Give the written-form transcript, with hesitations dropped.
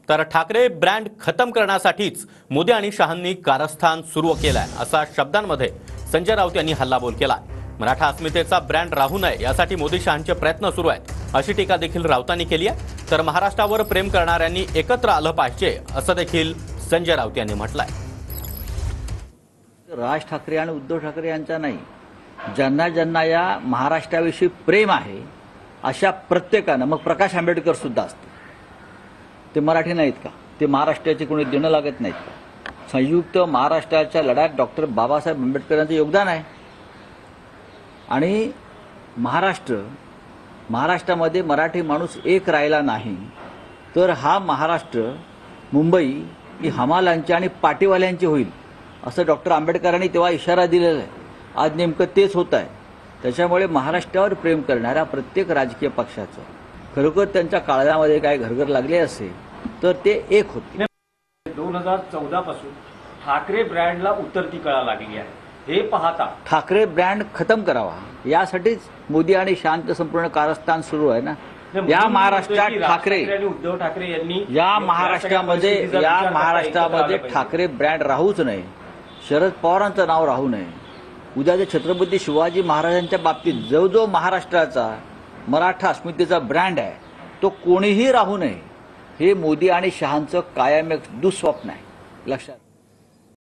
तर ठाकरे ब्रँड खतम करण्यासाठीच मोदी आणि शहांनी कारस्थान सुरू केलंय असा शब्दांमध्ये संजय राऊत यांनी हल्लाबोल केला। मराठा अस्मितेचा ब्रँड राहू नये यासाठी मोदी शहांचे प्रयत्न सुरू आहेत अशी टीका देखील राऊतांनी केली आहे। तर महाराष्ट्रावर प्रेम करणाऱ्यांनी एकत्र आलं पाहिजे असं देखील संजय राऊत यांनी म्हटलंय। राज ठाकरे आणि उद्धव ठाकरे यांचा नाही, ज्यांना ज्यांना या महाराष्ट्राविषयी प्रेम आहे अशा प्रत्येकानं, मग प्रकाश आंबेडकर सुद्धा असते, ते मराठी नाहीत का? ते महाराष्ट्राचे कोणी देणं लागत नाहीत का? संयुक्त महाराष्ट्राच्या लढ्यात डॉक्टर बाबासाहेब आंबेडकरांचं योगदान आहे। आणि महाराष्ट्रामध्ये मराठी माणूस एक राहिला नाही तर हा महाराष्ट्र मुंबई ही हमालांची आणि पाटीवाल्यांची होईल असं डॉक्टर आंबेडकरांनी तेव्हा इशारा दिलेला आहे। आज नेमकं तेच होत आहे। त्याच्यामुळे महाराष्ट्रावर प्रेम करणाऱ्या प्रत्येक राजकीय पक्षाचं खरोखर त्यांच्या काळजामध्ये काय घरघर लागले असेल तर ते एक होते। 2014 पासून ठाकरे ब्रँडला उतरती कळा लागली आहे। हे पाहता ठाकरे ब्रँड खतम करावा यासाठीच मोदी आणि शांत संपूर्ण कारस्थान सुरू आहे ना। या महाराष्ट्रात उद्धव ठाकरे यांनी या महाराष्ट्रामध्ये ठाकरे ब्रँड राहूच नये, शरद पवारांचं नाव राहू नये। उद्याच्या छत्रपती शिवाजी महाराजांच्या बाबतीत जो महाराष्ट्राचा मराठा अस्मितेचा ब्रँड आहे तो कोणीही राहू नये, हे मोदी आणि शहांचं कायम एक दुःस्वप्न आहे, लक्षात